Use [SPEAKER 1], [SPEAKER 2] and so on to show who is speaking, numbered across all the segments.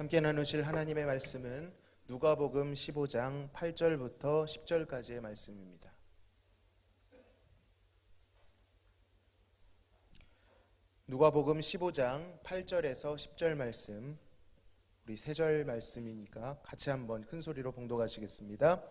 [SPEAKER 1] 함께 나누실 하나님의 말씀은 누가복음 15장 8절부터 10절까지의 말씀입니다. 누가복음 15장 8절에서 10절 말씀, 우리 3절 말씀이니까 같이 한번 큰 소리로 봉독하시겠습니다.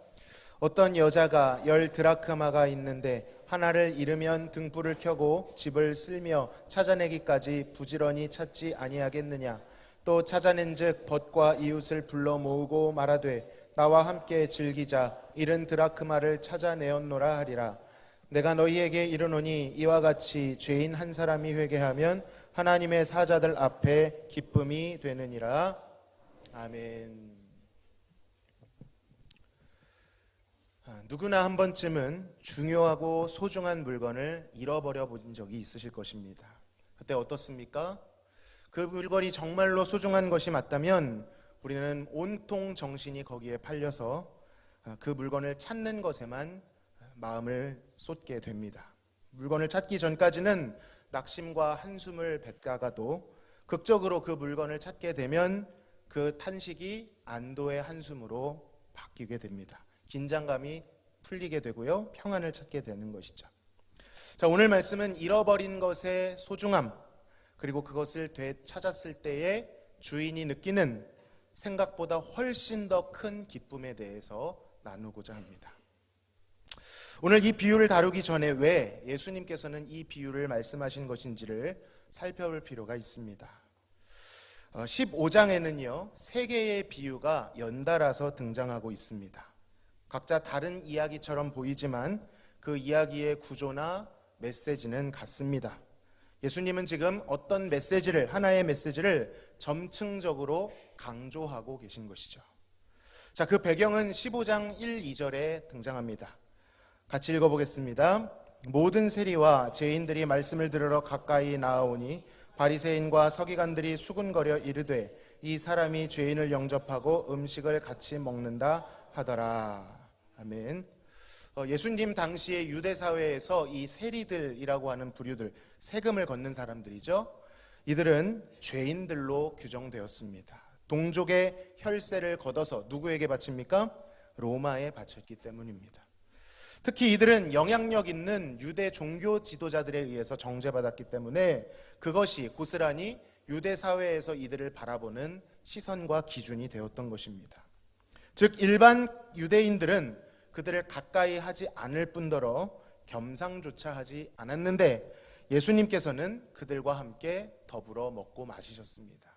[SPEAKER 1] 어떤 여자가 10드라크마가 있는데 하나를 잃으면 등불을 켜고 집을 쓸며 찾아내기까지 부지런히 찾지 아니하겠느냐. 또 찾아낸즉 벗과 이웃을 불러 모으고 말하되 나와 함께 즐기자. 잃은 드라크마를 찾아내었노라 하리라. 내가 너희에게 이르노니 이와 같이 죄인 한 사람이 회개하면 하나님의 사자들 앞에 기쁨이 되느니라. 아멘. 누구나 한 번쯤은 중요하고 소중한 물건을 잃어버려 본 적이 있으실 것입니다. 그때 어떻습니까? 그 물건이 정말로 소중한 것이 맞다면 우리는 온통 정신이 거기에 팔려서 그 물건을 찾는 것에만 마음을 쏟게 됩니다. 물건을 찾기 전까지는 낙심과 한숨을 뱉다가도 극적으로 그 물건을 찾게 되면 그 탄식이 안도의 한숨으로 바뀌게 됩니다. 긴장감이 풀리게 되고요, 평안을 찾게 되는 것이죠. 자, 오늘 말씀은 잃어버린 것의 소중함, 그리고 그것을 되찾았을 때에 주인이 느끼는 생각보다 훨씬 더 큰 기쁨에 대해서 나누고자 합니다. 오늘 이 비유를 다루기 전에 왜 예수님께서는 이 비유를 말씀하신 것인지를 살펴볼 필요가 있습니다. 15장에는요 3개의 비유가 연달아서 등장하고 있습니다. 각자 다른 이야기처럼 보이지만 그 이야기의 구조나 메시지는 같습니다. 예수님은 지금 어떤 메시지를, 하나의 메시지를 점층적으로 강조하고 계신 것이죠. 자, 그 배경은 15장 1, 2절에 등장합니다. 같이 읽어보겠습니다. 모든 세리와 죄인들이 말씀을 들으러 가까이 나아오니 바리새인과 서기관들이 수군거려 이르되 이 사람이 죄인을 영접하고 음식을 같이 먹는다 하더라. 아멘. 예수님 당시의 유대 사회에서 이 세리들이라고 하는 부류들, 세금을 걷는 사람들이죠. 이들은 죄인들로 규정되었습니다. 동족의 혈세를 걷어서 누구에게 바칩니까? 로마에 바쳤기 때문입니다. 특히 이들은 영향력 있는 유대 종교 지도자들에 의해서 정죄받았기 때문에 그것이 고스란히 유대 사회에서 이들을 바라보는 시선과 기준이 되었던 것입니다. 즉 일반 유대인들은 그들을 가까이 하지 않을 뿐더러 겸상조차 하지 않았는데 예수님께서는 그들과 함께 더불어 먹고 마시셨습니다.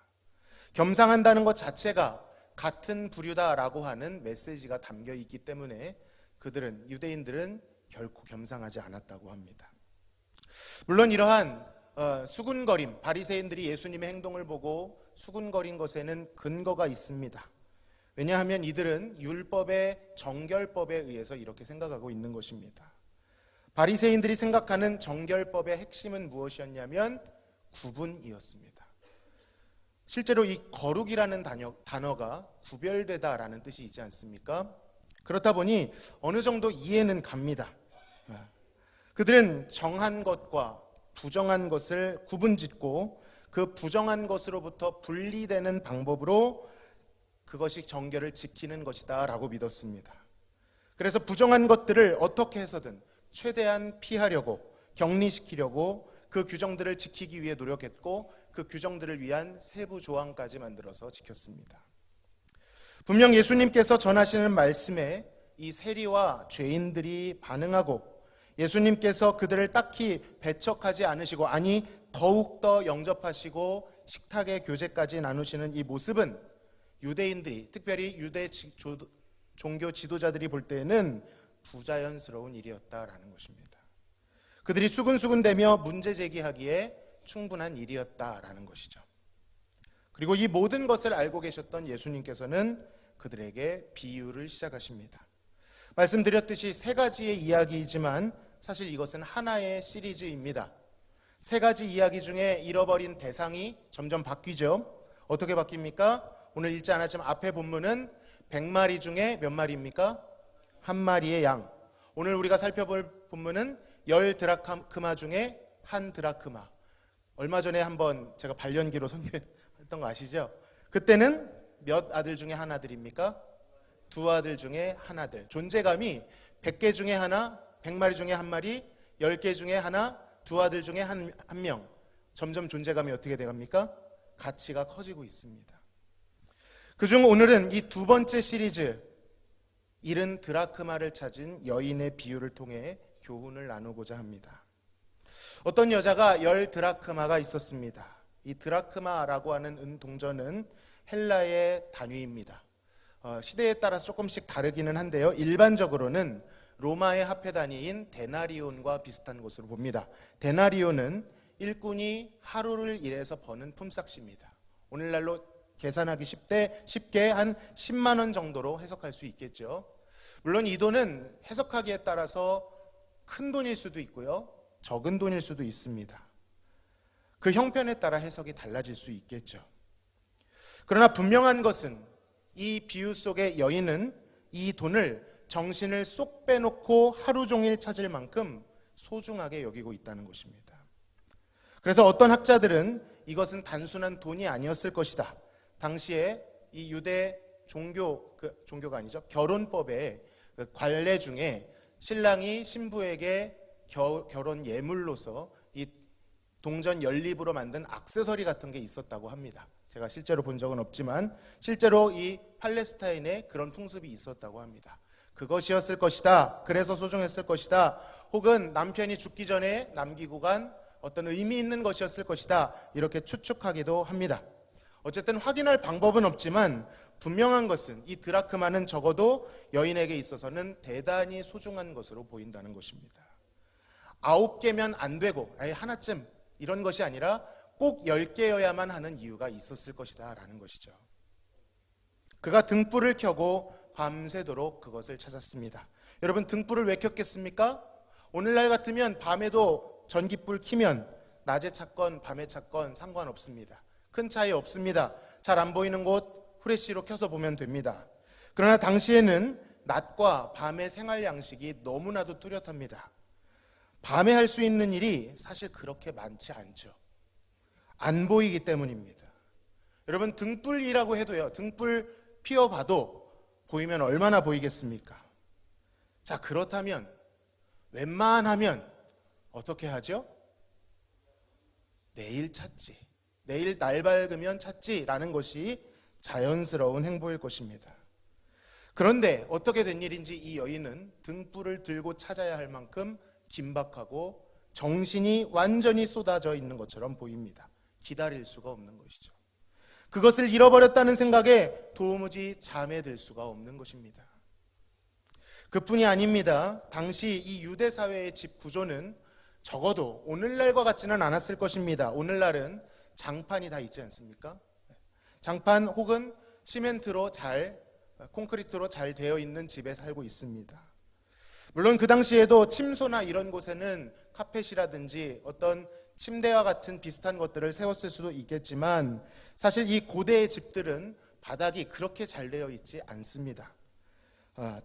[SPEAKER 1] 겸상한다는 것 자체가 같은 부류다라고 하는 메시지가 담겨 있기 때문에 그들은, 유대인들은 결코 겸상하지 않았다고 합니다. 물론 이러한 수군거림, 바리새인들이 예수님의 행동을 보고 수군거린 것에는 근거가 있습니다. 왜냐하면 이들은 율법의 정결법에 의해서 이렇게 생각하고 있는 것입니다. 바리새인들이 생각하는 정결법의 핵심은 무엇이었냐면 구분이었습니다. 실제로 이 거룩이라는 단어가 구별되다라는 뜻이 있지 않습니까? 그렇다 보니 어느 정도 이해는 갑니다. 그들은 정한 것과 부정한 것을 구분짓고 그 부정한 것으로부터 분리되는 방법으로 그것이 정결을 지키는 것이다 라고 믿었습니다. 그래서 부정한 것들을 어떻게 해서든 최대한 피하려고, 격리시키려고 그 규정들을 지키기 위해 노력했고 그 규정들을 위한 세부 조항까지 만들어서 지켰습니다. 분명 예수님께서 전하시는 말씀에 이 세리와 죄인들이 반응하고 예수님께서 그들을 딱히 배척하지 않으시고, 아니 더욱더 영접하시고 식탁의 교제까지 나누시는 이 모습은 유대인들이, 특별히 유대 종교 지도자들이 볼 때에는 부자연스러운 일이었다라는 것입니다. 그들이 수근수근대며 문제 제기하기에 충분한 일이었다라는 것이죠. 그리고 이 모든 것을 알고 계셨던 예수님께서는 그들에게 비유를 시작하십니다. 말씀드렸듯이 3가지의 이야기이지만 사실 이것은 하나의 시리즈입니다. 3가지 이야기 중에 잃어버린 대상이 점점 바뀌죠. 어떻게 바뀝니까? 오늘 읽지 않았지만 앞에 본문은 100마리 중에 몇 마리입니까? 1마리의 양. 오늘 우리가 살펴볼 본문은 10드라크마 중에 1드라크마. 얼마 전에 한번 제가 발연기로 선교했던 거 아시죠? 그때는 몇 아들 중에 하나들입니까? 두 아들 중에 하나들. 존재감이 100개 중에 하나, 100마리 중에 한 마리, 10개 중에 하나, 두 아들 중에 한 명. 점점 존재감이 어떻게 돼갑니까? 가치가 커지고 있습니다. 그중 오늘은 이 두 번째 시리즈, 잃은 드라크마를 찾은 여인의 비유를 통해 교훈을 나누고자 합니다. 어떤 여자가 10 드라크마가 있었습니다. 이 드라크마라고 하는 은동전은 헬라의 단위입니다. 시대에 따라서 조금씩 다르기는 한데요. 일반적으로는 로마의 화폐 단위인 데나리온과 비슷한 것으로 봅니다. 데나리온은 일꾼이 하루를 일해서 버는 품삯입니다. 오늘날로 계산하기 쉽게 한 10만 원 정도로 해석할 수 있겠죠. 물론 이 돈은 해석하기에 따라서 큰 돈일 수도 있고요, 적은 돈일 수도 있습니다. 그 형편에 따라 해석이 달라질 수 있겠죠. 그러나 분명한 것은 이 비유 속의 여인은 이 돈을 정신을 쏙 빼놓고 하루 종일 찾을 만큼 소중하게 여기고 있다는 것입니다. 그래서 어떤 학자들은 이것은 단순한 돈이 아니었을 것이다. 당시에 이 유대 종교가 아니죠, 결혼법의 관례 중에 신랑이 신부에게 결혼 예물로서 이 동전 연립으로 만든 액세서리 같은 게 있었다고 합니다. 제가 실제로 본 적은 없지만 실제로 이 팔레스타인에 그런 풍습이 있었다고 합니다. 그것이었을 것이다, 그래서 소중했을 것이다, 혹은 남편이 죽기 전에 남기고 간 어떤 의미 있는 것이었을 것이다, 이렇게 추측하기도 합니다. 어쨌든 확인할 방법은 없지만 분명한 것은 이 드라크마는 적어도 여인에게 있어서는 대단히 소중한 것으로 보인다는 것입니다. 9개면 안 되고 아예 하나쯤 이런 것이 아니라 꼭 10개여야만 하는 이유가 있었을 것이다 라는 것이죠. 그가 등불을 켜고 밤새도록 그것을 찾았습니다. 여러분, 등불을 왜 켰겠습니까? 오늘날 같으면 밤에도 전기불 켜면 낮에 찾건 밤에 찾건 상관없습니다. 큰 차이 없습니다. 잘 안 보이는 곳 후레쉬로 켜서 보면 됩니다. 그러나 당시에는 낮과 밤의 생활 양식이 너무나도 뚜렷합니다. 밤에 할 수 있는 일이 사실 그렇게 많지 않죠. 안 보이기 때문입니다. 여러분, 등불이라고 해도요, 등불 피워봐도 보이면 얼마나 보이겠습니까? 자, 그렇다면 웬만하면 어떻게 하죠? 내일 찾지, 내일 날 밝으면 찾지라는 것이 자연스러운 행보일 것입니다. 그런데 어떻게 된 일인지 이 여인은 등불을 들고 찾아야 할 만큼 긴박하고 정신이 완전히 쏟아져 있는 것처럼 보입니다. 기다릴 수가 없는 것이죠. 그것을 잃어버렸다는 생각에 도무지 잠에 들 수가 없는 것입니다. 그뿐이 아닙니다. 당시 이 유대 사회의 집 구조는 적어도 오늘날과 같지는 않았을 것입니다. 오늘날은 장판이 다 있지 않습니까? 장판 혹은 시멘트로 콘크리트로 잘 되어 있는 집에 살고 있습니다. 물론 그 당시에도 침소나 이런 곳에는 카펫이라든지 어떤 침대와 같은 비슷한 것들을 세웠을 수도 있겠지만 사실 이 고대의 집들은 바닥이 그렇게 잘 되어 있지 않습니다.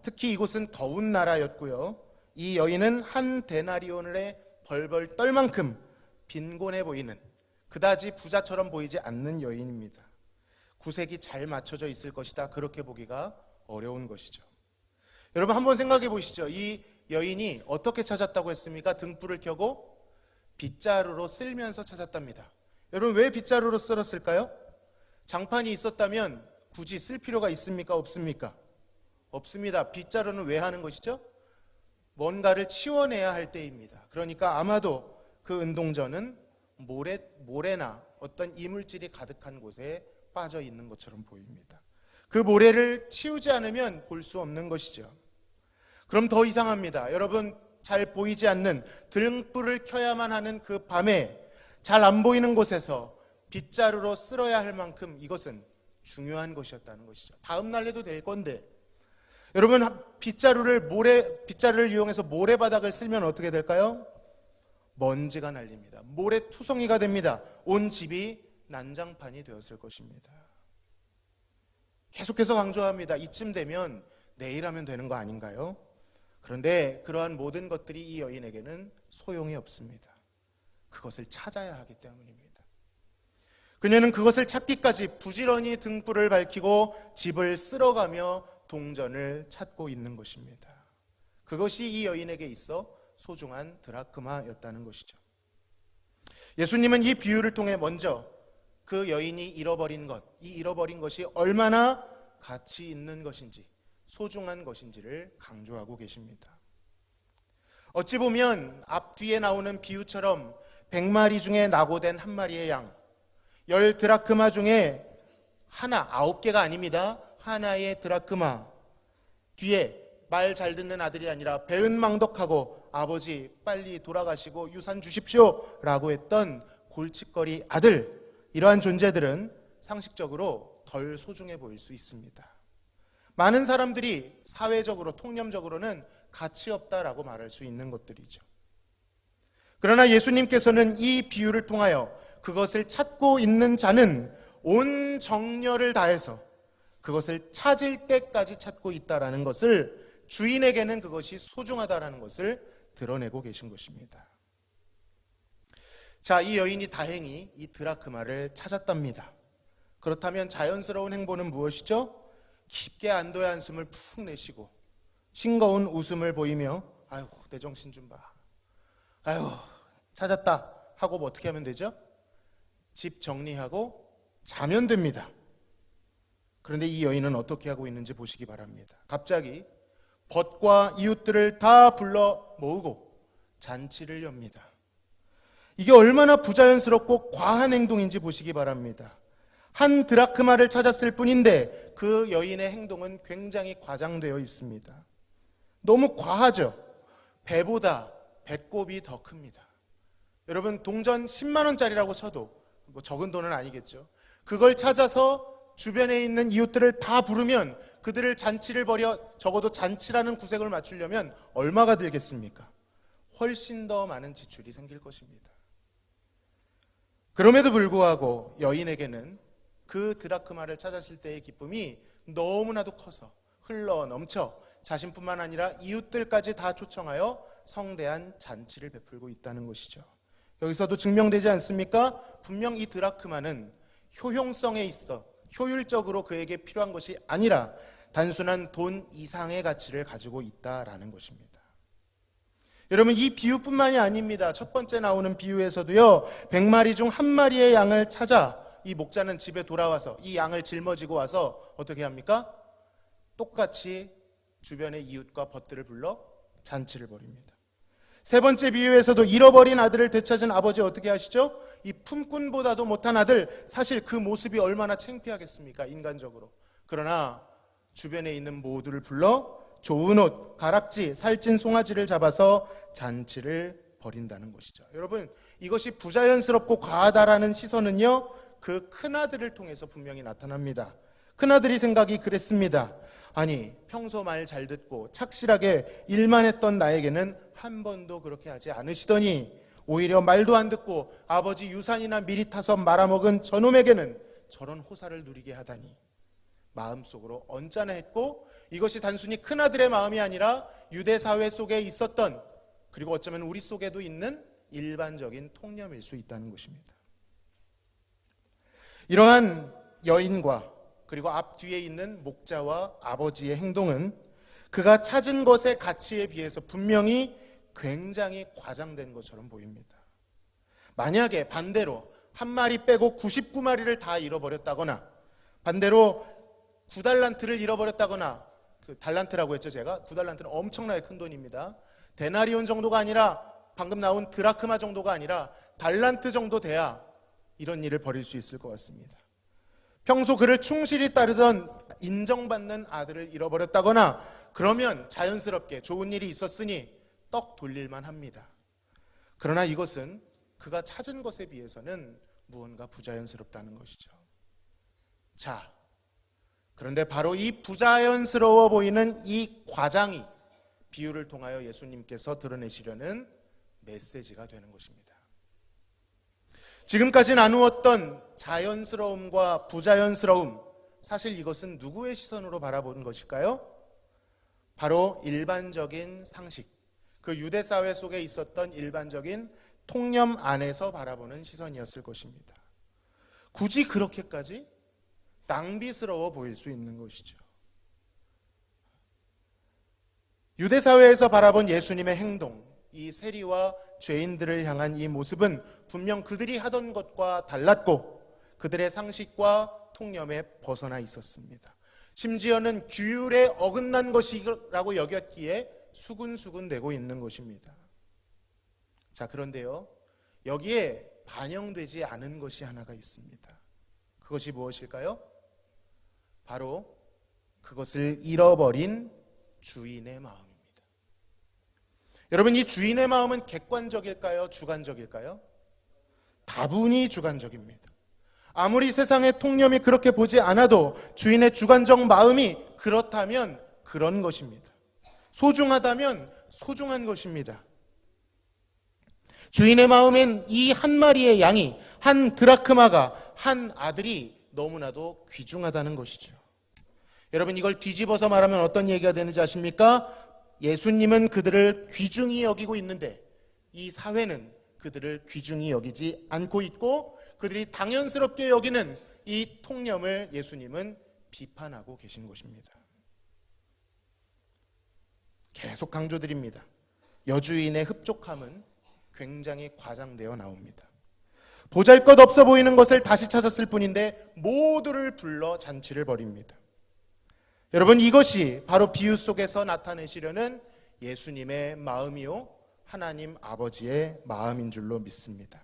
[SPEAKER 1] 특히 이곳은 더운 나라였고요. 이 여인은 한 데나리온에 벌벌 떨 만큼 빈곤해 보이는, 그다지 부자처럼 보이지 않는 여인입니다. 구색이 잘 맞춰져 있을 것이다, 그렇게 보기가 어려운 것이죠. 여러분, 한번 생각해 보시죠. 이 여인이 어떻게 찾았다고 했습니까? 등불을 켜고 빗자루로 쓸면서 찾았답니다. 여러분, 왜 빗자루로 쓸었을까요? 장판이 있었다면 굳이 쓸 필요가 있습니까? 없습니까? 없습니다. 빗자루는 왜 하는 것이죠? 뭔가를 치워내야 할 때입니다. 그러니까 아마도 그 은동전은 모래나 어떤 이물질이 가득한 곳에 빠져 있는 것처럼 보입니다. 그 모래를 치우지 않으면 볼 수 없는 것이죠. 그럼 더 이상합니다. 여러분, 잘 보이지 않는 등불을 켜야만 하는 그 밤에 잘 안 보이는 곳에서 빗자루로 쓸어야 할 만큼 이것은 중요한 것이었다는 것이죠. 다음 날 해도 될 건데, 여러분, 빗자루를 이용해서 모래바닥을 쓸면 어떻게 될까요? 먼지가 날립니다. 모래투성이가 됩니다. 온 집이 난장판이 되었을 것입니다. 계속해서 강조합니다. 이쯤 되면 내일 하면 되는 거 아닌가요? 그런데 그러한 모든 것들이 이 여인에게는 소용이 없습니다. 그것을 찾아야 하기 때문입니다. 그녀는 그것을 찾기까지 부지런히 등불을 밝히고 집을 쓸어가며 동전을 찾고 있는 것입니다. 그것이 이 여인에게 있어 소중한 드라크마였다는 것이죠. 예수님은 이 비유를 통해 먼저 그 여인이 잃어버린 것, 이 잃어버린 것이 얼마나 가치 있는 것인지, 소중한 것인지를 강조하고 계십니다. 어찌 보면 앞뒤에 나오는 비유처럼 100마리 중에 낙오된 한 마리의 양, 10 드라크마 중에 하나, 9개가 아닙니다. 하나의 드라크마, 뒤에 말 잘 듣는 아들이 아니라 배은망덕하고 아버지 빨리 돌아가시고 유산 주십시오 라고 했던 골칫거리 아들, 이러한 존재들은 상식적으로 덜 소중해 보일 수 있습니다. 많은 사람들이 사회적으로 통념적으로는 가치 없다라고 말할 수 있는 것들이죠. 그러나 예수님께서는 이 비유를 통하여 그것을 찾고 있는 자는 온 정열을 다해서 그것을 찾을 때까지 찾고 있다라는 것을, 주인에게는 그것이 소중하다라는 것을 드러내고 계신 것입니다. 자, 이 여인이 다행히 이 드라크마를 찾았답니다. 그렇다면 자연스러운 행보는 무엇이죠? 깊게 안도의 한숨을 푹 내쉬고 싱거운 웃음을 보이며 아유, 내 정신 좀 봐. 아유, 찾았다 하고 뭐 어떻게 하면 되죠? 집 정리하고 자면 됩니다. 그런데 이 여인은 어떻게 하고 있는지 보시기 바랍니다. 갑자기 벗과 이웃들을 다 불러 모으고 잔치를 엽니다. 이게 얼마나 부자연스럽고 과한 행동인지 보시기 바랍니다. 한 드라크마를 찾았을 뿐인데 그 여인의 행동은 굉장히 과장되어 있습니다. 너무 과하죠. 배보다 배꼽이 더 큽니다. 여러분, 동전 10만 원짜리라고 쳐도 뭐 적은 돈은 아니겠죠. 그걸 찾아서 주변에 있는 이웃들을 다 부르면 그들을 잔치를 벌여 적어도 잔치라는 구색을 맞추려면 얼마가 들겠습니까? 훨씬 더 많은 지출이 생길 것입니다. 그럼에도 불구하고 여인에게는 그 드라크마를 찾았을 때의 기쁨이 너무나도 커서 흘러 넘쳐 자신뿐만 아니라 이웃들까지 다 초청하여 성대한 잔치를 베풀고 있다는 것이죠. 여기서도 증명되지 않습니까? 분명 이 드라크마는 효용성에 있어 효율적으로 그에게 필요한 것이 아니라 단순한 돈 이상의 가치를 가지고 있다라는 것입니다. 여러분, 이 비유뿐만이 아닙니다. 첫 번째 나오는 비유에서도요, 100마리 중 한 마리의 양을 찾아 이 목자는 집에 돌아와서 이 양을 짊어지고 와서 어떻게 합니까? 똑같이 주변의 이웃과 벗들을 불러 잔치를 벌입니다. 세 번째 비유에서도 잃어버린 아들을 되찾은 아버지 어떻게 하시죠? 이 품꾼보다도 못한 아들, 사실 그 모습이 얼마나 창피하겠습니까? 인간적으로. 그러나 주변에 있는 모두를 불러 좋은 옷, 가락지, 살찐 송아지를 잡아서 잔치를 벌인다는 것이죠. 여러분, 이것이 부자연스럽고 과하다라는 시선은요, 그 큰아들을 통해서 분명히 나타납니다. 큰아들이 생각이 그랬습니다. 아니, 평소 말 잘 듣고 착실하게 일만 했던 나에게는 한 번도 그렇게 하지 않으시더니 오히려 말도 안 듣고 아버지 유산이나 미리 타서 말아먹은 저놈에게는 저런 호사를 누리게 하다니 마음속으로 언짢아했고, 이것이 단순히 큰아들의 마음이 아니라 유대 사회 속에 있었던, 그리고 어쩌면 우리 속에도 있는 일반적인 통념일 수 있다는 것입니다. 이러한 여인과 그리고 앞뒤에 있는 목자와 아버지의 행동은 그가 찾은 것의 가치에 비해서 분명히 굉장히 과장된 것처럼 보입니다. 만약에 반대로 한 마리 빼고 99마리를 다 잃어버렸다거나, 반대로 9달란트를 잃어버렸다거나, 그 달란트라고 했죠 제가. 9달란트는 엄청나게 큰 돈입니다. 데나리온 정도가 아니라, 방금 나온 드라크마 정도가 아니라 달란트 정도 돼야 이런 일을 벌일 수 있을 것 같습니다. 평소 그를 충실히 따르던 인정받는 아들을 잃어버렸다거나, 그러면 자연스럽게 좋은 일이 있었으니 떡 돌릴만 합니다. 그러나 이것은 그가 찾은 것에 비해서는 무언가 부자연스럽다는 것이죠. 자, 그런데 바로 이 부자연스러워 보이는 이 과장이 비유를 통하여 예수님께서 드러내시려는 메시지가 되는 것입니다. 지금까지 나누었던 자연스러움과 부자연스러움, 사실 이것은 누구의 시선으로 바라보는 것일까요? 바로 일반적인 상식, 그 유대 사회 속에 있었던 일반적인 통념 안에서 바라보는 시선이었을 것입니다. 굳이 그렇게까지 낭비스러워 보일 수 있는 것이죠. 유대 사회에서 바라본 예수님의 행동, 이 세리와 죄인들을 향한 이 모습은 분명 그들이 하던 것과 달랐고 그들의 상식과 통념에 벗어나 있었습니다. 심지어는 규율에 어긋난 것이라고 여겼기에 수군수군대고 있는 것입니다. 자, 그런데요, 여기에 반영되지 않은 것이 하나가 있습니다. 그것이 무엇일까요? 바로 그것을 잃어버린 주인의 마음입니다. 여러분, 이 주인의 마음은 객관적일까요? 주관적일까요? 다분히 주관적입니다. 아무리 세상의 통념이 그렇게 보지 않아도 주인의 주관적 마음이 그렇다면 그런 것입니다. 소중하다면 소중한 것입니다. 주인의 마음엔 이 한 마리의 양이, 한 드라크마가, 한 아들이 너무나도 귀중하다는 것이죠. 여러분, 이걸 뒤집어서 말하면 어떤 얘기가 되는지 아십니까? 예수님은 그들을 귀중히 여기고 있는데 이 사회는 그들을 귀중히 여기지 않고 있고 그들이 당연스럽게 여기는 이 통념을 예수님은 비판하고 계신 것입니다. 계속 강조드립니다. 여주인의 흡족함은 굉장히 과장되어 나옵니다. 보잘것없어 보이는 것을 다시 찾았을 뿐인데 모두를 불러 잔치를 벌입니다. 여러분, 이것이 바로 비유 속에서 나타내시려는 예수님의 마음이요 하나님 아버지의 마음인 줄로 믿습니다.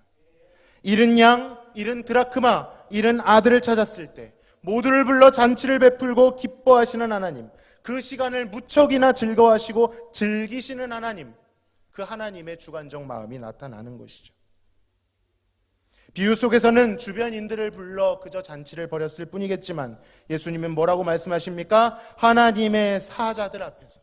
[SPEAKER 1] 잃은 양, 잃은 드라크마, 잃은 아들을 찾았을 때 모두를 불러 잔치를 베풀고 기뻐하시는 하나님, 그 시간을 무척이나 즐거워하시고 즐기시는 하나님, 그 하나님의 주관적 마음이 나타나는 것이죠. 비유 속에서는 주변인들을 불러 그저 잔치를 벌였을 뿐이겠지만 예수님은 뭐라고 말씀하십니까? 하나님의 사자들 앞에서.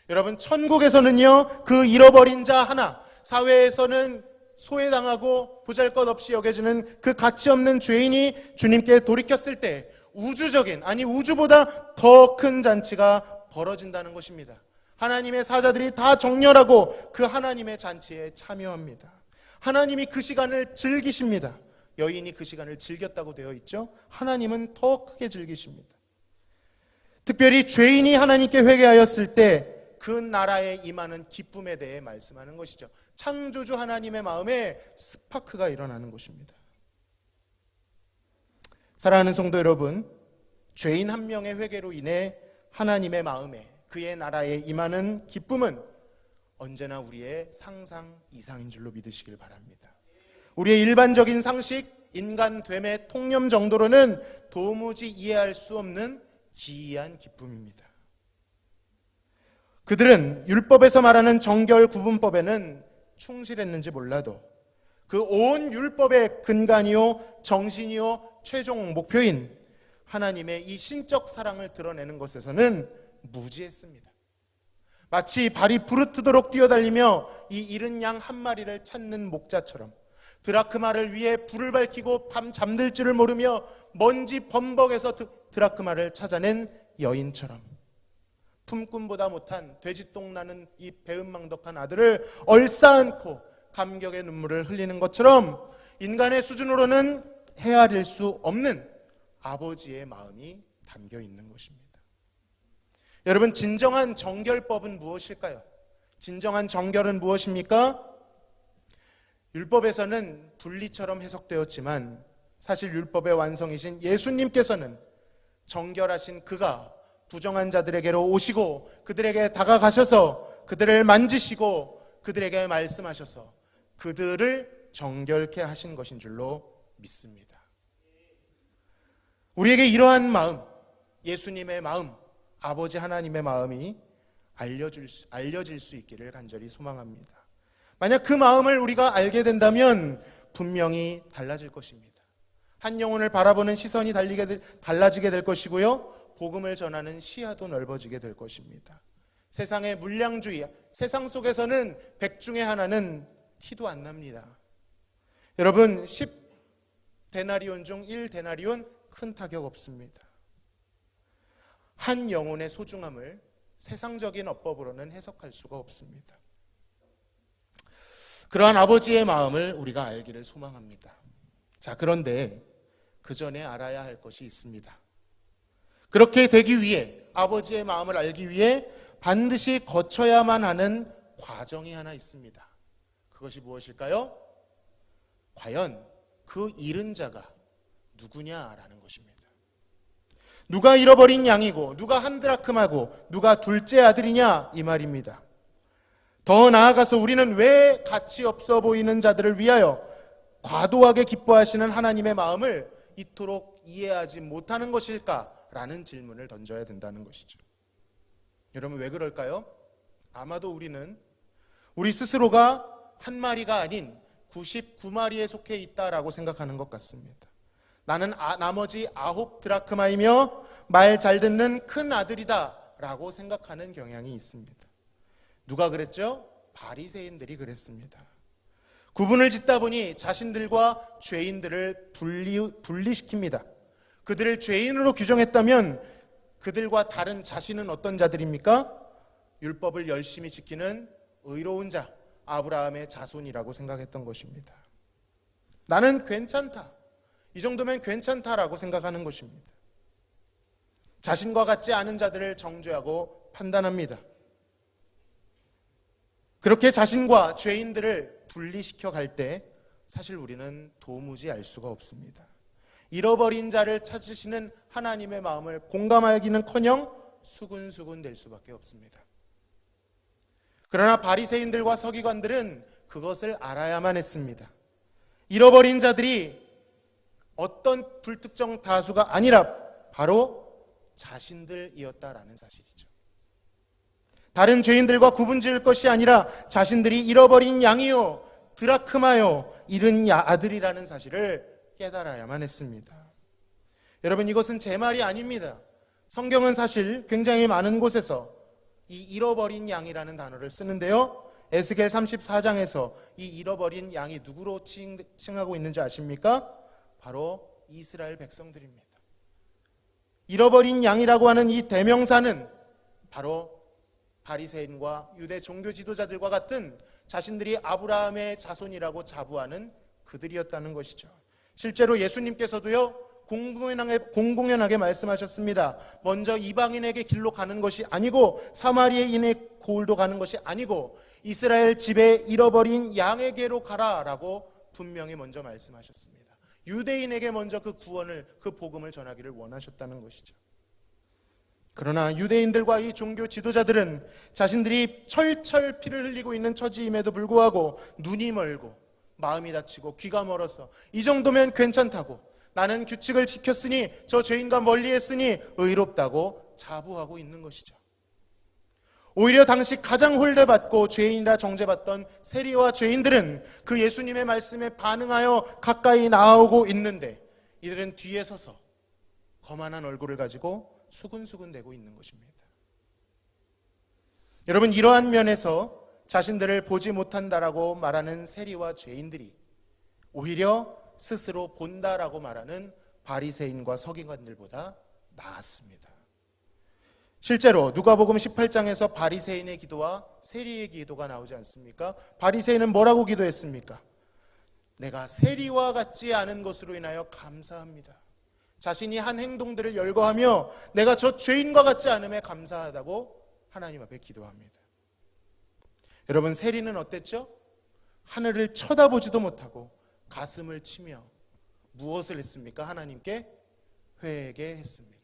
[SPEAKER 1] 여러분, 천국에서는요, 그 잃어버린 자 하나, 사회에서는 소외당하고 보잘것없이 여겨지는 그 가치 없는 죄인이 주님께 돌이켰을 때 우주적인, 아니 우주보다 더 큰 잔치가 벌어진다는 것입니다. 하나님의 사자들이 다 정렬하고 그 하나님의 잔치에 참여합니다. 하나님이 그 시간을 즐기십니다. 여인이 그 시간을 즐겼다고 되어 있죠. 하나님은 더 크게 즐기십니다. 특별히 죄인이 하나님께 회개하였을 때 그 나라에 임하는 기쁨에 대해 말씀하는 것이죠. 창조주 하나님의 마음에 스파크가 일어나는 것입니다. 사랑하는 성도 여러분, 죄인 한 명의 회개로 인해 하나님의 마음에, 그의 나라에 임하는 기쁨은 언제나 우리의 상상 이상인 줄로 믿으시길 바랍니다. 우리의 일반적인 상식, 인간됨의 통념 정도로는 도무지 이해할 수 없는 기이한 기쁨입니다. 그들은 율법에서 말하는 정결 구분법에는 충실했는지 몰라도 그 온 율법의 근간이요 정신이요 최종 목표인 하나님의 이 신적 사랑을 드러내는 것에서는 무지했습니다. 마치 발이 부르트도록 뛰어달리며 이 잃은 양 한 마리를 찾는 목자처럼, 드라크마를 위해 불을 밝히고 밤 잠들 줄을 모르며 먼지 범벅에서 드라크마를 찾아낸 여인처럼, 품꾼보다 못한 돼지똥 나는 이 배은망덕한 아들을 얼싸안고 감격의 눈물을 흘리는 것처럼 인간의 수준으로는 헤아릴 수 없는 아버지의 마음이 담겨 있는 것입니다. 여러분, 진정한 정결법은 무엇일까요? 진정한 정결은 무엇입니까? 율법에서는 분리처럼 해석되었지만 사실 율법의 완성이신 예수님께서는 정결하신 그가 부정한 자들에게로 오시고 그들에게 다가가셔서 그들을 만지시고 그들에게 말씀하셔서 그들을 정결케 하신 것인 줄로 믿습니다. 우리에게 이러한 마음, 예수님의 마음, 아버지 하나님의 마음이 알려질 수 있기를 간절히 소망합니다. 만약 그 마음을 우리가 알게 된다면 분명히 달라질 것입니다. 한 영혼을 바라보는 시선이 달라지게 될 것이고요, 복음을 전하는 시야도 넓어지게 될 것입니다. 세상의 물량주의, 세상 속에서는 100 중에 하나는 티도 안 납니다. 여러분, 10데나리온 중 1데나리온 큰 타격 없습니다. 한 영혼의 소중함을 세상적인 어법으로는 해석할 수가 없습니다. 그러한 아버지의 마음을 우리가 알기를 소망합니다. 자, 그런데 그 전에 알아야 할 것이 있습니다. 그렇게 되기 위해, 아버지의 마음을 알기 위해 반드시 거쳐야만 하는 과정이 하나 있습니다. 그것이 무엇일까요? 과연 그 잃은 자가 누구냐라는 것입니다. 누가 잃어버린 양이고 누가 한 드라크마고 누가 둘째 아들이냐 이 말입니다. 더 나아가서 우리는 왜 가치 없어 보이는 자들을 위하여 과도하게 기뻐하시는 하나님의 마음을 이토록 이해하지 못하는 것일까라는 질문을 던져야 된다는 것이죠. 여러분, 왜 그럴까요? 아마도 우리는 우리 스스로가 한 마리가 아닌 99마리에 속해 있다라고 생각하는 것 같습니다. 나는 나머지 9 드라크마이며 말 잘 듣는 큰 아들이다 라고 생각하는 경향이 있습니다. 누가 그랬죠? 바리새인들이 그랬습니다. 구분을 짓다 보니 자신들과 죄인들을 분리시킵니다. 그들을 죄인으로 규정했다면 그들과 다른 자신은 어떤 자들입니까? 율법을 열심히 지키는 의로운 자, 아브라함의 자손이라고 생각했던 것입니다. 나는 괜찮다, 이 정도면 괜찮다라고 생각하는 것입니다. 자신과 같지 않은 자들을 정죄하고 판단합니다. 그렇게 자신과 죄인들을 분리시켜 갈 때 사실 우리는 도무지 알 수가 없습니다. 잃어버린 자를 찾으시는 하나님의 마음을 공감하기는커녕 수군수군 될 수밖에 없습니다. 그러나 바리새인들과 서기관들은 그것을 알아야만 했습니다. 잃어버린 자들이 어떤 불특정 다수가 아니라 바로 자신들이었다라는 사실이죠. 다른 죄인들과 구분지을 것이 아니라 자신들이 잃어버린 양이요, 드라크마요, 잃은 아들이라는 사실을 깨달아야만 했습니다. 여러분, 이것은 제 말이 아닙니다. 성경은 사실 굉장히 많은 곳에서 이 잃어버린 양이라는 단어를 쓰는데요, 에스겔 34장에서 이 잃어버린 양이 누구로 칭하고 있는지 아십니까? 바로 이스라엘 백성들입니다. 잃어버린 양이라고 하는 이 대명사는 바로 바리새인과 유대 종교 지도자들과 같은 자신들이 아브라함의 자손이라고 자부하는 그들이었다는 것이죠. 실제로 예수님께서도요, 공공연하게 말씀하셨습니다. 먼저 이방인에게 길로 가는 것이 아니고 사마리아인의 골도 가는 것이 아니고 이스라엘 집에 잃어버린 양에게로 가라라고 분명히 먼저 말씀하셨습니다. 유대인에게 먼저 그 구원을, 그 복음을 전하기를 원하셨다는 것이죠. 그러나 유대인들과 이 종교 지도자들은 자신들이 철철 피를 흘리고 있는 처지임에도 불구하고 눈이 멀고 마음이 다치고 귀가 멀어서 이 정도면 괜찮다고, 나는 규칙을 지켰으니 저 죄인과 멀리했으니 의롭다고 자부하고 있는 것이죠. 오히려 당시 가장 홀대받고 죄인이라 정죄받던 세리와 죄인들은 그 예수님의 말씀에 반응하여 가까이 나오고 있는데 이들은 뒤에 서서 거만한 얼굴을 가지고 수군수군대고 있는 것입니다. 여러분, 이러한 면에서 자신들을 보지 못한다라고 말하는 세리와 죄인들이 오히려 스스로 본다라고 말하는 바리새인과 서기관들보다 나았습니다. 실제로 누가복음 18장에서 바리새인의 기도와 세리의 기도가 나오지 않습니까? 바리새인은 뭐라고 기도했습니까? 내가 세리와 같지 않은 것으로 인하여 감사합니다. 자신이 한 행동들을 열거하며 내가 저 죄인과 같지 않음에 감사하다고 하나님 앞에 기도합니다. 여러분, 세리는 어땠죠? 하늘을 쳐다보지도 못하고 가슴을 치며 무엇을 했습니까? 하나님께 회개했습니다.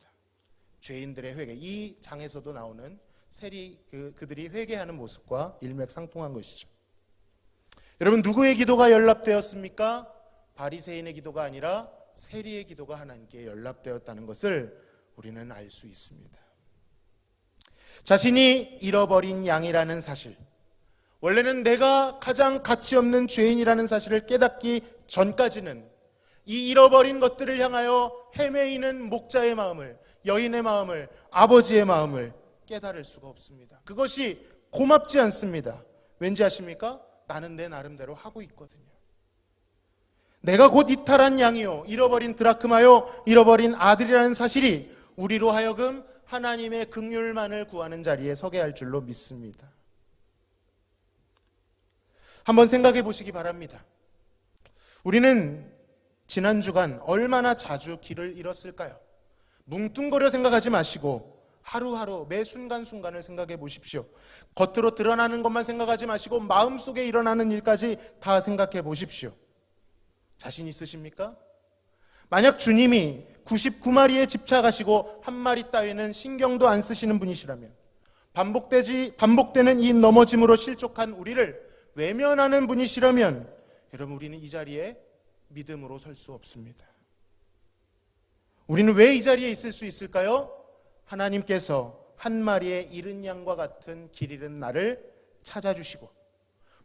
[SPEAKER 1] 죄인들의 회개, 이 장에서도 나오는 세리, 그들이 회개하는 모습과 일맥상통한 것이죠. 여러분, 누구의 기도가 연락되었습니까? 바리새인의 기도가 아니라 세리의 기도가 하나님께 연락되었다는 것을 우리는 알 수 있습니다. 자신이 잃어버린 양이라는 사실, 원래는 내가 가장 가치 없는 죄인이라는 사실을 깨닫기 전까지는 이 잃어버린 것들을 향하여 헤매이는 목자의 마음을, 여인의 마음을, 아버지의 마음을 깨달을 수가 없습니다. 그것이 고맙지 않습니다. 왠지 아십니까? 나는 내 나름대로 하고 있거든요. 내가 곧 이탈한 양이요, 잃어버린 드라크마요, 잃어버린 아들이라는 사실이 우리로 하여금 하나님의 긍휼만을 구하는 자리에 서게 할 줄로 믿습니다. 한번 생각해 보시기 바랍니다. 우리는 지난 주간 얼마나 자주 길을 잃었을까요? 뭉뚱거려 생각하지 마시고 하루하루 매 순간순간을 생각해 보십시오. 겉으로 드러나는 것만 생각하지 마시고 마음속에 일어나는 일까지 다 생각해 보십시오. 자신 있으십니까? 만약 주님이 99마리에 집착하시고 한 마리 따위는 신경도 안 쓰시는 분이시라면, 반복되는 이 넘어짐으로 실족한 우리를 외면하는 분이시라면, 여러분, 우리는 이 자리에 믿음으로 설 수 없습니다. 우리는 왜 이 자리에 있을 수 있을까요? 하나님께서 한 마리의 잃은 양과 같은 길 잃은 나를 찾아주시고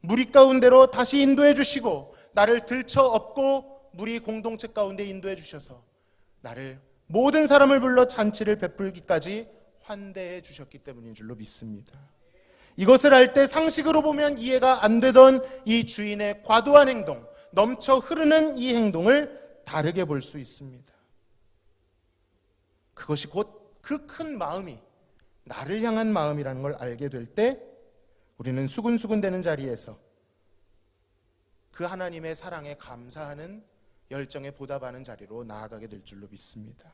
[SPEAKER 1] 무리 가운데로 다시 인도해 주시고 나를 들쳐 업고 무리 공동체 가운데 인도해 주셔서 나를 모든 사람을 불러 잔치를 베풀기까지 환대해 주셨기 때문인 줄로 믿습니다. 이것을 알 때 상식으로 보면 이해가 안 되던 이 주인의 과도한 행동, 넘쳐 흐르는 이 행동을 다르게 볼 수 있습니다. 그것이 곧 그 큰 마음이 나를 향한 마음이라는 걸 알게 될 때 우리는 수근수근대는 자리에서 그 하나님의 사랑에 감사하는 열정에 보답하는 자리로 나아가게 될 줄로 믿습니다.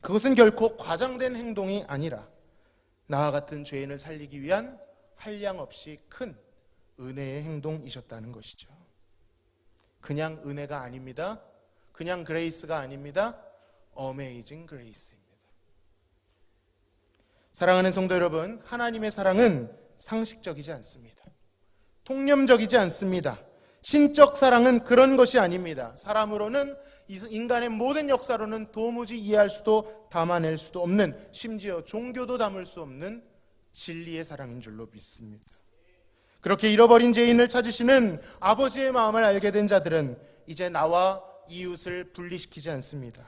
[SPEAKER 1] 그것은 결코 과장된 행동이 아니라 나와 같은 죄인을 살리기 위한 한량없이 큰 은혜의 행동이셨다는 것이죠. 그냥 은혜가 아닙니다. 그냥 그레이스가 아닙니다. 어메이징 그레이스입니다. 사랑하는 성도 여러분, 하나님의 사랑은 상식적이지 않습니다. 통념적이지 않습니다. 신적 사랑은 그런 것이 아닙니다. 사람으로는, 인간의 모든 역사로는 도무지 이해할 수도 담아낼 수도 없는, 심지어 종교도 담을 수 없는 진리의 사랑인 줄로 믿습니다. 그렇게 잃어버린 죄인을 찾으시는 아버지의 마음을 알게 된 자들은 이제 나와 이웃을 분리시키지 않습니다.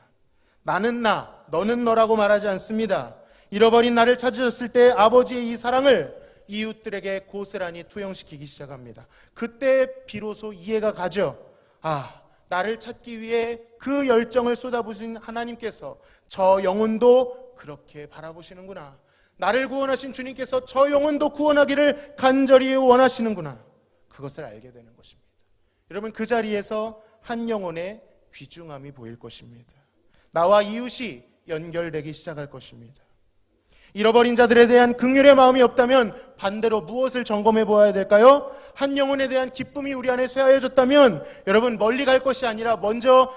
[SPEAKER 1] 나는 나, 너는 너라고 말하지 않습니다. 잃어버린 나를 찾으셨을 때 아버지의 이 사랑을 이웃들에게 고스란히 투영시키기 시작합니다. 그때 비로소 이해가 가죠. 아, 나를 찾기 위해 그 열정을 쏟아부으신 하나님께서 저 영혼도 그렇게 바라보시는구나. 나를 구원하신 주님께서 저 영혼도 구원하기를 간절히 원하시는구나. 그것을 알게 되는 것입니다. 여러분, 그 자리에서 한 영혼의 귀중함이 보일 것입니다. 나와 이웃이 연결되기 시작할 것입니다. 잃어버린 자들에 대한 긍휼의 마음이 없다면 반대로 무엇을 점검해 보아야 될까요? 한 영혼에 대한 기쁨이 우리 안에 쇠하여졌다면 여러분, 멀리 갈 것이 아니라 먼저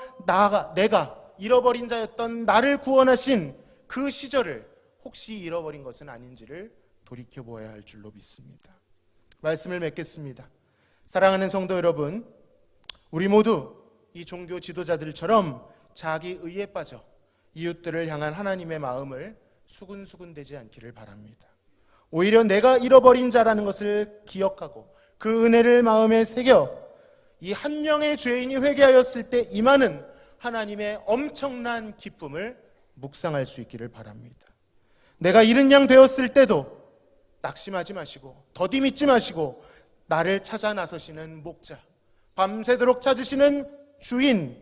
[SPEAKER 1] 내가 잃어버린 자였던 나를 구원하신 그 시절을 혹시 잃어버린 것은 아닌지를 돌이켜 보아야 할 줄로 믿습니다. 말씀을 맺겠습니다. 사랑하는 성도 여러분, 우리 모두 이 종교 지도자들처럼 자기 의에 빠져 이웃들을 향한 하나님의 마음을 수근수근되지 않기를 바랍니다. 오히려 내가 잃어버린 자라는 것을 기억하고 그 은혜를 마음에 새겨 이 한 명의 죄인이 회개하였을 때 임하는 하나님의 엄청난 기쁨을 묵상할 수 있기를 바랍니다. 내가 잃은 양 되었을 때도 낙심하지 마시고 더디 믿지 마시고 나를 찾아 나서시는 목자, 밤새도록 찾으시는 주인,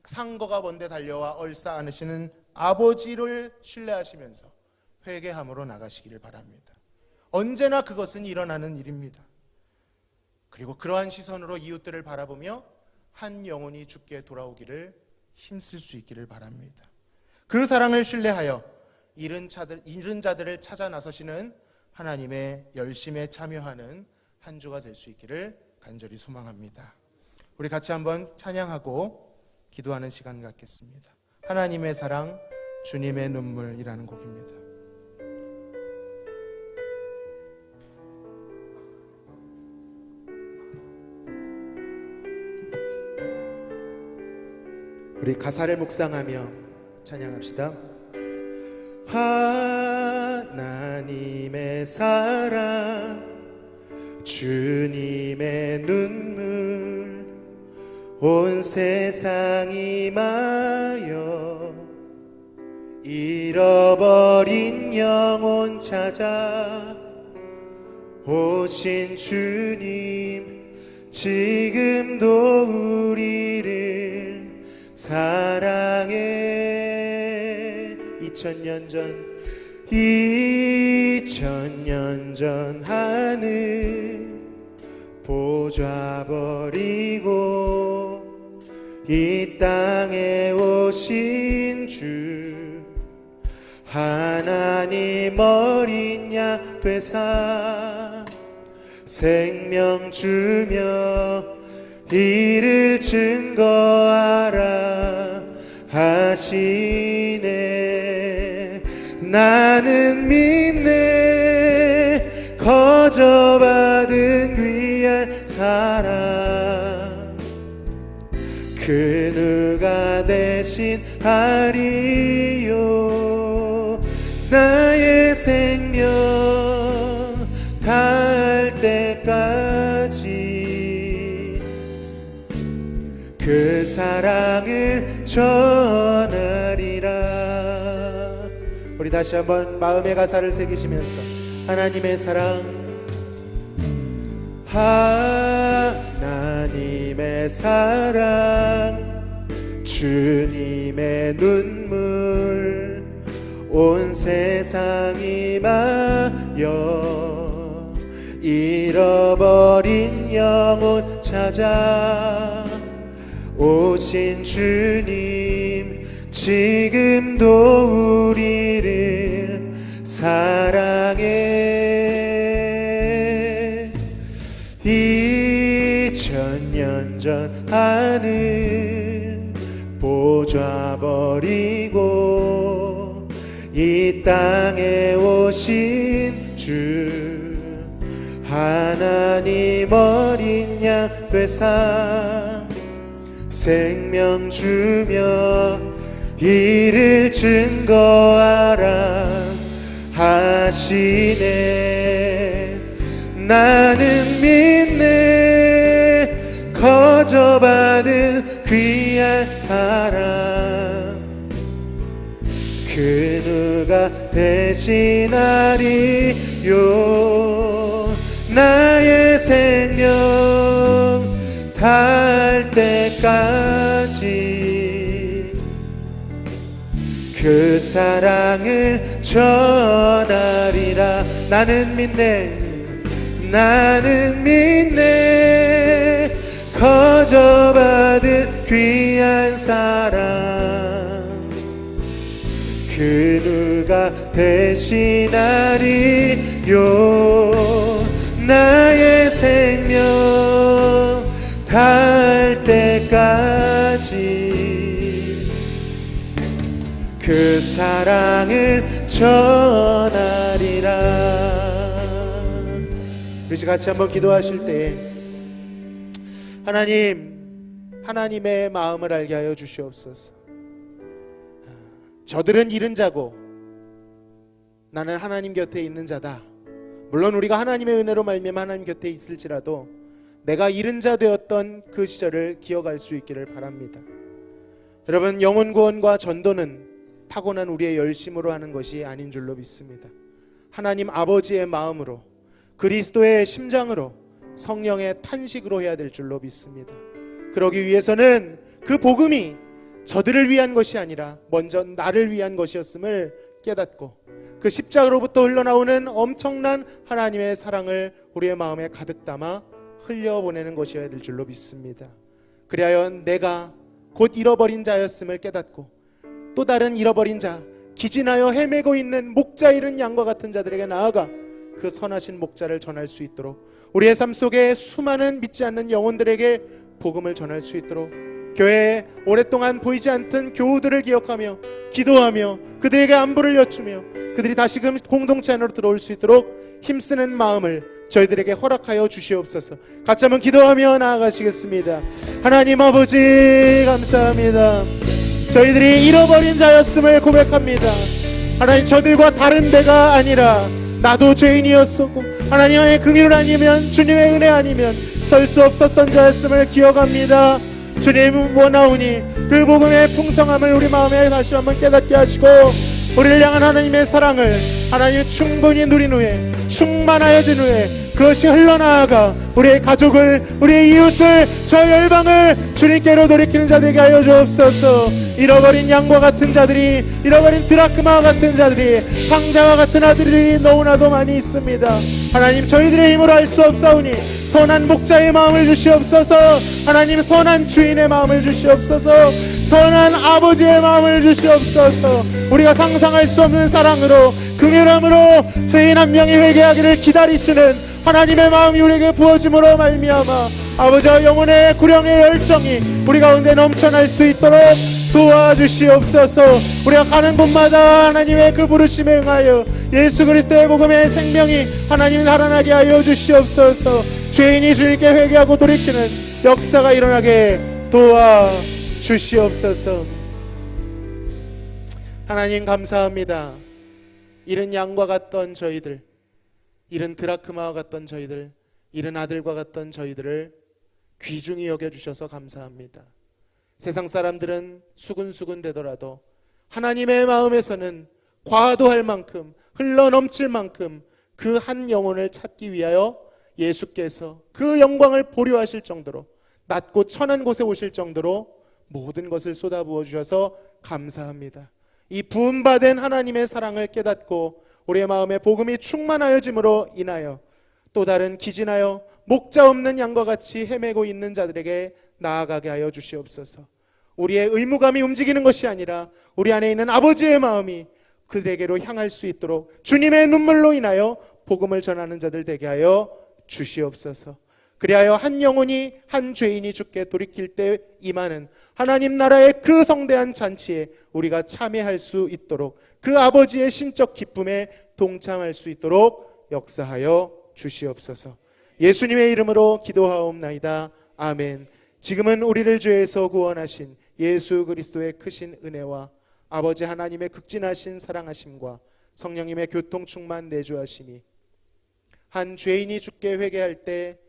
[SPEAKER 1] 상거가 먼데 달려와 얼싸 안으시는 아버지를 신뢰하시면서 회개함으로 나가시기를 바랍니다. 언제나 그것은 일어나는 일입니다. 그리고 그러한 시선으로 이웃들을 바라보며 한 영혼이 주께 돌아오기를 힘쓸 수 있기를 바랍니다. 그 사랑을 신뢰하여 잃은 자들을 찾아 나서시는 하나님의 열심에 참여하는 한 주가 될 수 있기를 간절히 소망합니다. 우리 같이 한번 찬양하고 기도하는 시간 갖겠습니다. 하나님의 사랑, 주님의 눈물이라는 곡입니다. 우리 가사를 묵상하며 찬양합시다. 하나님의 사랑, 주님의 눈물, 온 세상이 마여 잃어버린 영혼 찾아 오신 주님, 지금도 우리를 사랑해. 2000년 전 하늘 보좌 버리고 이 땅에 오신 주 하나님 어린 양 되사 생명 주며 이를 증거하라 하시네. 나는 믿네 거저받은 귀한 사랑 그 누가 대신하리요. 나의 생명 다할 때까지 그 사랑을 전하리라. 우리 다시 한번 마음의 가사를 새기시면서 하나님의 사랑, 하나님의 사랑, 주님의 눈물 온 세상이 마여 잃어버린 영혼 찾아 오신 주님 지금도 우리를 사랑해. 2000년 전 하늘 보좌 버리고 이 땅에 오신 주 하나님 어린 양 되사 생명 주며 이를 증거하라 하시네. 나는 믿네 거저받은 귀한 사랑 그 누가 대신하리요. 나의 생명 다할 때까지 그 사랑을 전하리라. 나는 믿네, 나는 믿네 거저받은 귀한 사랑 그 누가 대신하리요. 나의 생명 다할 때까지 그 사랑을 전하리라. 우리 같이 한번 기도하실 때 하나님의 마음을 알게 하여 주시옵소서. 저들은 잃은 자고 나는 하나님 곁에 있는 자다. 물론 우리가 하나님의 은혜로 말미암아 하나님 곁에 있을지라도 내가 잃은 자 되었던 그 시절을 기억할 수 있기를 바랍니다. 여러분, 영혼 구원과 전도는 타고난 우리의 열심으로 하는 것이 아닌 줄로 믿습니다. 하나님 아버지의 마음으로, 그리스도의 심장으로, 성령의 탄식으로 해야 될 줄로 믿습니다. 그러기 위해서는 그 복음이 저들을 위한 것이 아니라 먼저 나를 위한 것이었음을 깨닫고 그 십자가로부터 흘러나오는 엄청난 하나님의 사랑을 우리의 마음에 가득 담아 흘려보내는 것이어야 될 줄로 믿습니다. 그리하여 내가 곧 잃어버린 자였음을 깨닫고 또 다른 잃어버린 자, 기진하여 헤매고 있는 목자 잃은 양과 같은 자들에게 나아가 그 선하신 목자를 전할 수 있도록, 우리의 삶 속에 수많은 믿지 않는 영혼들에게 복음을 전할 수 있도록, 교회에 오랫동안 보이지 않던 교우들을 기억하며 기도하며 그들에게 안부를 여쭈며 그들이 다시금 공동체 안으로 들어올 수 있도록 힘쓰는 마음을 저희들에게 허락하여 주시옵소서. 같이 한번 기도하며 나아가시겠습니다. 하나님 아버지 감사합니다. 저희들이 잃어버린 자였음을 고백합니다. 하나님, 저들과 다른 데가 아니라 나도 죄인이었었고 하나님의 긍휼 아니면, 주님의 은혜 아니면 설 수 없었던 자였음을 기억합니다. 주님 원하오니 그 복음의 풍성함을 우리 마음에 다시 한번 깨닫게 하시고 우리를 향한 하나님의 사랑을 하나님 충분히 누린 후에, 충만하여진 후에 그것이 흘러나아가 우리의 가족을, 우리의 이웃을, 저 열방을 주님께로 돌이키는 자 되게 하여 주옵소서. 잃어버린 양과 같은 자들이, 잃어버린 드라크마와 같은 자들이, 강자와 같은 아들이 너무나도 많이 있습니다. 하나님, 저희들의 힘으로 할 수 없사오니 선한 목자의 마음을 주시옵소서. 하나님, 선한 주인의 마음을 주시옵소서. 선한 아버지의 마음을 주시옵소서. 우리가 상상할 수 없는 사랑으로, 긍휼함으로 죄인 한 명이 회개하기를 기다리시는 하나님의 마음이 우리에게 부어짐으로 말미암아 아버지와 영혼의 구령의 열정이 우리 가운데 넘쳐날 수 있도록 도와주시옵소서. 우리가 가는 곳마다 하나님의 그 부르심에 응하여 예수 그리스도의 복음의 생명이 하나님 살아나게 하여 주시옵소서. 죄인이 주님께 회개하고 돌이키는 역사가 일어나게 도와주시옵소서. 하나님, 감사합니다. 잃은 양과 같던 저희들, 잃은 드라크마와 같던 저희들, 잃은 아들과 같던 저희들을 귀중히 여겨주셔서 감사합니다. 세상 사람들은 수근수근 되더라도 하나님의 마음에서는 과도할 만큼, 흘러넘칠 만큼 그 한 영혼을 찾기 위하여 예수께서 그 영광을 보려하실 정도로, 낮고 천한 곳에 오실 정도로 모든 것을 쏟아부어 주셔서 감사합니다. 이 부음받은 하나님의 사랑을 깨닫고 우리의 마음에 복음이 충만하여짐으로 인하여 또 다른 기진하여 목자 없는 양과 같이 헤매고 있는 자들에게 나아가게 하여 주시옵소서. 우리의 의무감이 움직이는 것이 아니라 우리 안에 있는 아버지의 마음이 그들에게로 향할 수 있도록 주님의 눈물로 인하여 복음을 전하는 자들 되게 하여 주시옵소서. 그리하여 한 영혼이, 한 죄인이 주께 돌이킬 때 임하는 하나님 나라의 그 성대한 잔치에 우리가 참여할 수 있도록, 그 아버지의 신적 기쁨에 동참할 수 있도록 역사하여 주시옵소서. 예수님의 이름으로 기도하옵나이다. 아멘. 지금은 우리를 죄에서 구원하신 예수 그리스도의 크신 은혜와 아버지 하나님의 극진하신 사랑하심과 성령님의 교통 충만 내주하심이, 한 죄인이 주께 회개할 때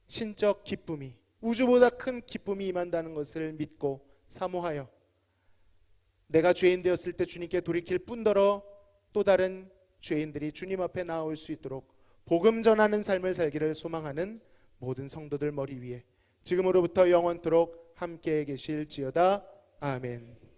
[SPEAKER 1] 신적 기쁨이, 우주보다 큰 기쁨이 임한다는 것을 믿고 사모하여 내가 죄인 되었을 때 주님께 돌이킬 뿐더러 또 다른 죄인들이 주님 앞에 나올 수 있도록 복음 전하는 삶을 살기를 소망하는 모든 성도들 머리 위에 지금으로부터 영원토록 함께 계실지어다. 아멘.